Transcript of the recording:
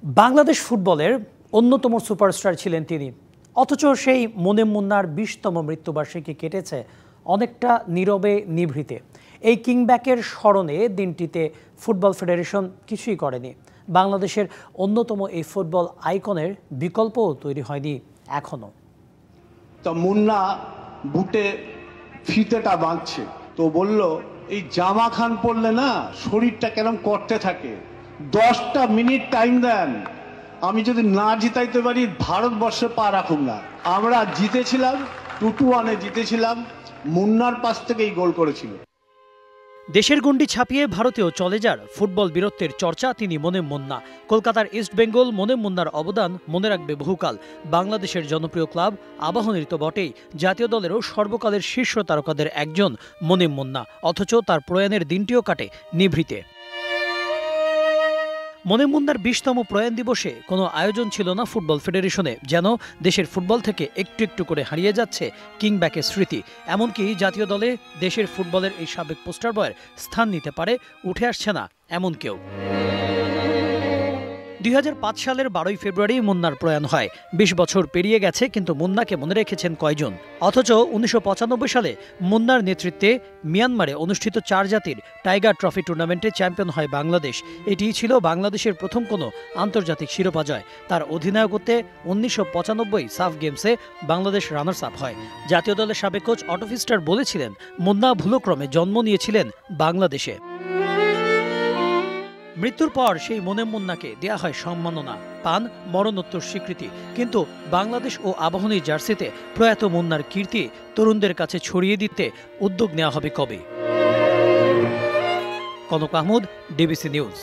বাংলাদেশ ফুটবলের অন্যতম সুপারস্টার ছিলেন তিনি। অথচ সেই মোনেম মুন্নার ২০তম মৃত্যুবার্ষিকী কেটেছে অনেকটা নীরবে নিভৃতে। এই কিংব্যাকের স্মরণে দিনটিতে ফুটবল ফেডারেশন কিছুই করেনি। বাংলাদেশের অন্যতম এই ফুটবল আইকনের বিকল্পও তৈরি হয়নি এখনো। তো মুন্না বুটে ফিতেটা বাঁধছে, তো বলল এই জামা খান পড়লে না শরীরটা কেরম করতে থাকে, 10টা মিনিট টাইম দেন, আমি যদি না জিতাইতে পারি ভারতবর্ষে পা রাখুন না। আমরা জিতেছিলাম, 2-1 জিতেছিলাম, মুন্নার পাশ থেকেই গোল করেছিল। দেশের গণ্ডি ছাপিয়ে ভারতেও চলে যার ফুটবল বীরত্বের চর্চা তিনি মোনেম মুন্না। কলকাতার ইস্ট বেঙ্গল মোনেম মুন্নার অবদান মনে রাখবে বহুকাল। বাংলাদেশের জনপ্রিয় ক্লাব আবাহনীর তো বটেই, জাতীয় দলেরও সর্বকালের শীর্ষ তারকাদের একজন মোনেম মুন্না। অথচ তার প্রয়াণের দিনটিও কাটে নিভৃতে। মোনেম মুন্নার ২০তম প্রয়াণ দিবসে কোনো আয়োজন ছিল না ফুটবল ফেডারেশনে। যেন দেশের ফুটবল থেকে একটু একটু করে হারিয়ে যাচ্ছে কিংব্যাকের স্মৃতি। এমনকি জাতীয় দলে দেশের ফুটবলের এই সাবেক পোস্টার বয়ের স্থান নিতে পারে উঠে আসছে না এমন কেউ। ২০০৫ সালের ১২ই ফেব্রুয়ারি মুন্নার প্রয়াণ হয়। ২০ বছর পেরিয়ে গেছে, কিন্তু মুন্নাকে মনে রেখেছেন কয়জন? অথচ ১৯৯৫ সালে মুন্নার নেতৃত্বে মিয়ানমারে অনুষ্ঠিত ৪ জাতির টাইগার ট্রফি টুর্নামেন্টে চ্যাম্পিয়ন হয় বাংলাদেশ। এটিই ছিল বাংলাদেশের প্রথম কোনো আন্তর্জাতিক শিরোপা জয়। তার অধিনায়কত্বে ১৯৯৫ সাফ গেমসে বাংলাদেশ রানার্স আপ হয়। জাতীয় দলের সাবেক কোচ অটো ফিস্টার বলেছিলেন, মুন্না ভুলক্রমে জন্ম নিয়েছিলেন বাংলাদেশে। মৃত্যুর পর সেই মোনেম মুন্নাকে দেয়া হয় সম্মাননা, পান মরণোত্তর স্বীকৃতি। কিন্তু বাংলাদেশ ও আবাহনীর জার্সিতে প্রয়াত মুন্নার কীর্তি তরুণদের কাছে ছড়িয়ে দিতে উদ্যোগ নেওয়া হবে কবে? Kanak Mahmud, DBC news.